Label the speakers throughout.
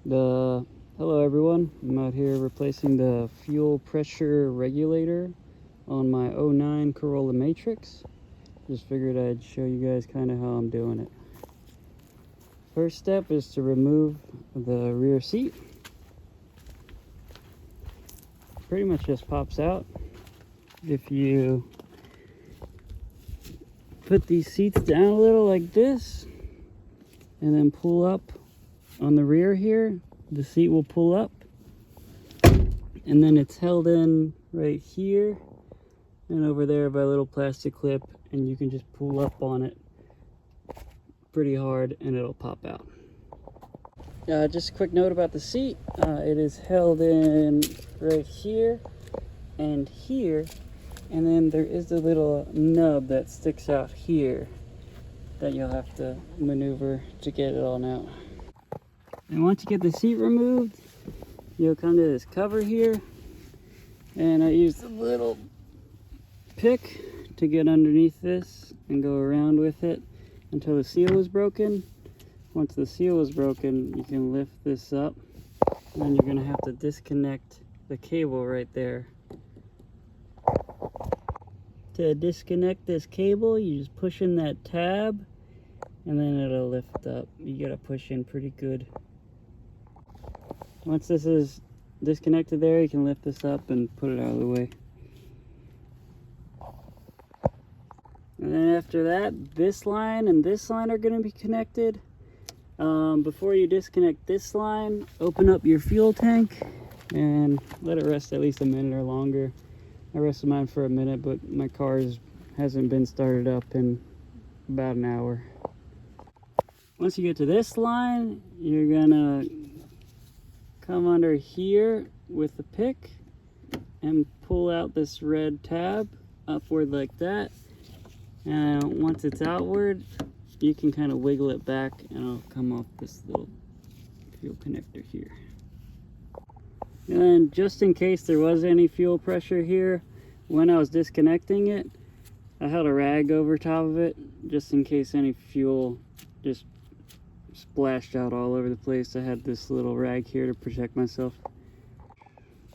Speaker 1: Hello everyone, I'm out here replacing the fuel pressure regulator on my '09 Corolla Matrix. Just figured I'd show you guys kind of how I'm doing it. First step is to remove the rear seat. Pretty much just pops out. If you put these seats down a little like this and then pull up on the rear here, the seat will pull up, and then it's held in right here and over there by a little plastic clip, and you can just pull up on it pretty hard and it'll pop out. Just a quick note about the seat. It is held in right here and here, and then there is a little nub that sticks out here that you'll have to maneuver to get it on out. And once you get the seat removed, you'll come to this cover here, and I used a little pick to get underneath this and go around with it until the seal is broken. Once the seal is broken, you can lift this up, and then you're going to have to disconnect the cable right there. To disconnect this cable, you just push in that tab, and then it'll lift up. You got to push in pretty good. Once this is disconnected there, you can lift this up and put it out of the way. And then after that, this line and this line are going to be connected. Before you disconnect this line, open up your fuel tank and let it rest at least a minute or longer. I rested mine for a minute, but my car hasn't been started up in about an hour. Once you get to this line, you're gonna come under here with the pick and pull out this red tab upward like that. And once it's outward, you can kind of wiggle it back and it'll come off this little fuel connector here. And then just in case there was any fuel pressure here, when I was disconnecting it, I held a rag over top of it just in case any fuel just splashed out all over the place. I had this little rag here to protect myself.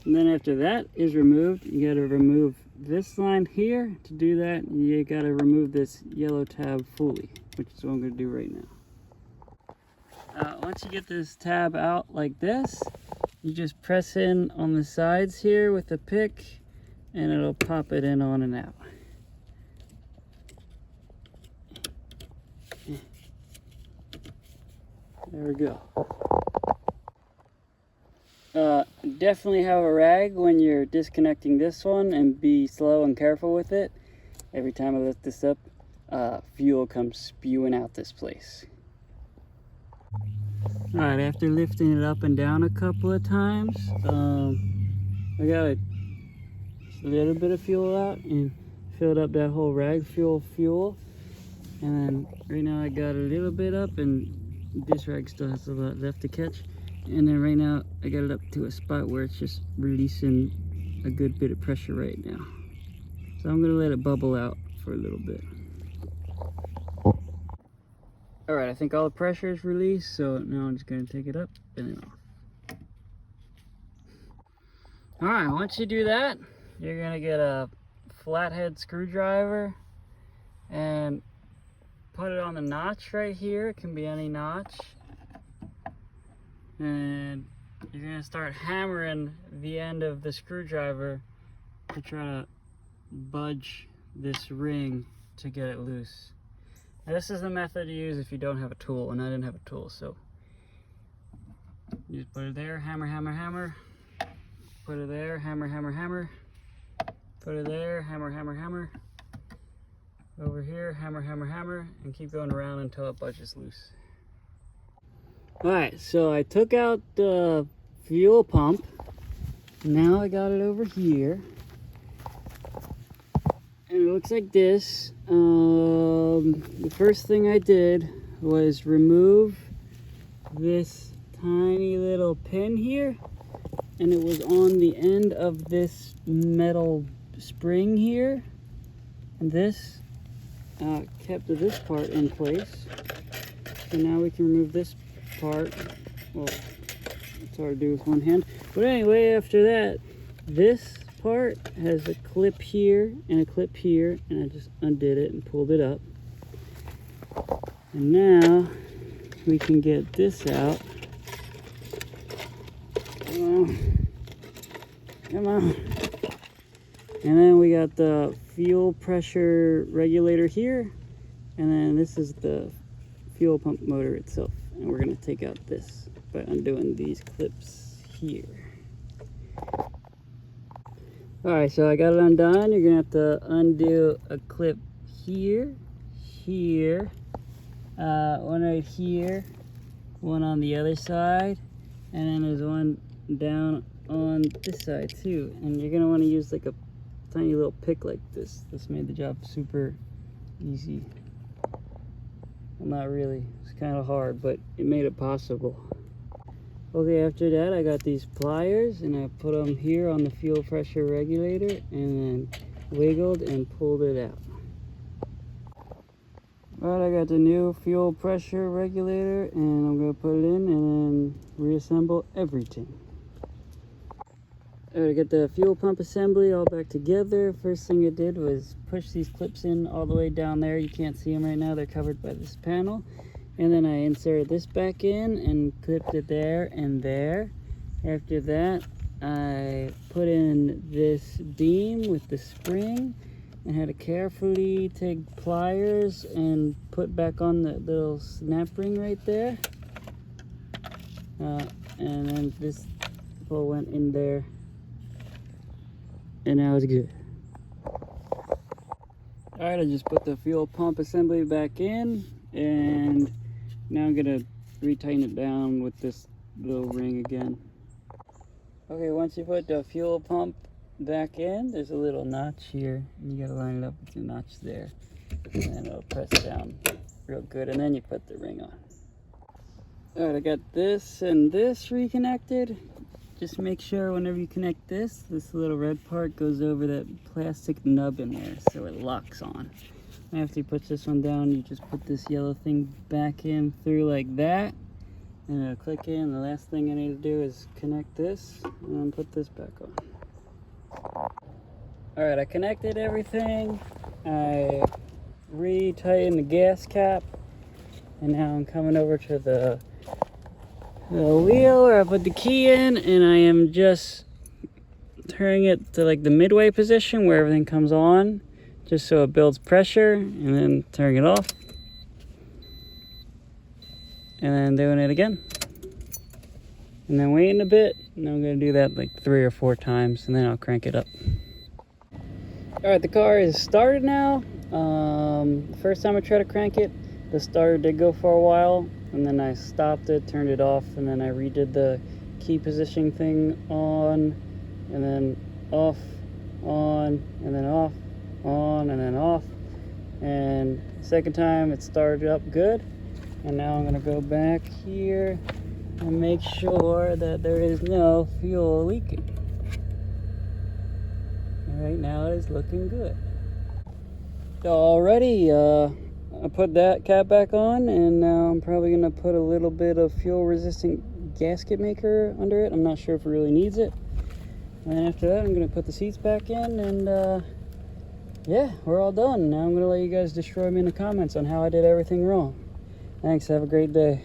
Speaker 1: And then after that is removed, you got to remove this line here. To do that, you got to remove this yellow tab fully, which is what I'm going to do right now. Once you get this tab out like this, you just press in on the sides here with the pick and it'll pop it in on and out. There we go. Definitely have a rag when you're disconnecting this one, and be slow and careful with it. Every time I lift this up, fuel comes spewing out this place. Alright, after lifting it up and down a couple of times, I got a little bit of fuel out and filled up that whole rag fuel. And then right now I got a little bit up, and this rag still has a lot left to catch. And then right now I got it up to a spot where it's just releasing a good bit of pressure right now. So I'm gonna let it bubble out for a little bit. Alright, I think all the pressure is released, so now I'm just gonna take it up and then off. Alright, once you do that, you're gonna get a flathead screwdriver and put it on the notch right here. It can be any notch. And you're gonna start hammering the end of the screwdriver to try to budge this ring to get it loose. Now, this is the method to use if you don't have a tool, and I didn't have a tool, so you just put it there, hammer, hammer, hammer. Put it there, hammer, hammer, hammer. Put it there, hammer, hammer, hammer. Over here, hammer, hammer, hammer, and keep going around until it budges loose. Alright, so I took out the fuel pump. Now I got it over here. And it looks like this. The first thing I did was remove this tiny little pin here. And it was on the end of this metal spring here. And this kept this part in place. So now we can remove this part. Well, It's hard to do with one hand. But anyway, after that, this part has a clip here and a clip here, and I just undid it and pulled it up. And now we can get this out. Come on. Come on. And then we got the fuel pressure regulator here. And then this is the fuel pump motor itself. And we're going to take out this by undoing these clips here. Alright, so I got it undone. You're going to have to undo a clip here, here, one right here, one on the other side, and then there's one down on this side too. And you're going to want to use like a tiny little pick like this. This made the job super easy. Well, not really. It's kind of hard, but it made it possible. Okay, after that I got these pliers and I put them here on the fuel pressure regulator and then wiggled and pulled it out. Alright, I got the new fuel pressure regulator and I'm going to put it in and then reassemble everything. Alright, I got the fuel pump assembly all back together. First thing I did was push these clips in all the way down there. You can't see them right now, they're covered by this panel. And then I inserted this back in and clipped it there and there. After that, I put in this beam with the spring and had to carefully take pliers and put back on the little snap ring right there. And then this pull went in there. And now it's good. Alright, I just put the fuel pump assembly back in, and now I'm gonna retighten it down with this little ring again. Okay, once you put the fuel pump back in, there's a little notch here, and you gotta line it up with the notch there, and then it'll press down real good, and then you put the ring on. Alright, I got this and this reconnected. Just make sure whenever you connect this little red part goes over that plastic nub in there so it locks on. After you put this one down, you just put this yellow thing back in through like that, and it'll click in. The last thing I need to do is connect this and then put this back on. Alright, I connected everything. I retightened the gas cap, and now I'm coming over to the wheel where I put the key in, and I am just turning it to like the midway position where everything comes on, just so it builds pressure, and then turning it off, and then doing it again, and then waiting a bit, and I'm going to do that like 3 or 4 times, and then I'll crank it up. Alright, the car is started now. The first time I tried to crank it, the starter did go for a while, and then I stopped it, turned it off, and then I redid the key positioning thing on, and then off, on, and then off, on, and then off. And the second time it started up good, and now I'm going to go back here and make sure that there is no fuel leaking. And right now it is looking good. Alrighty, I put that cap back on, and now I'm probably going to put a little bit of fuel resistant gasket maker under it. I'm not sure if it really needs it. And after that, I'm going to put the seats back in, and yeah, we're all done. Now I'm going to let you guys destroy me in the comments on how I did everything wrong. Thanks, have a great day.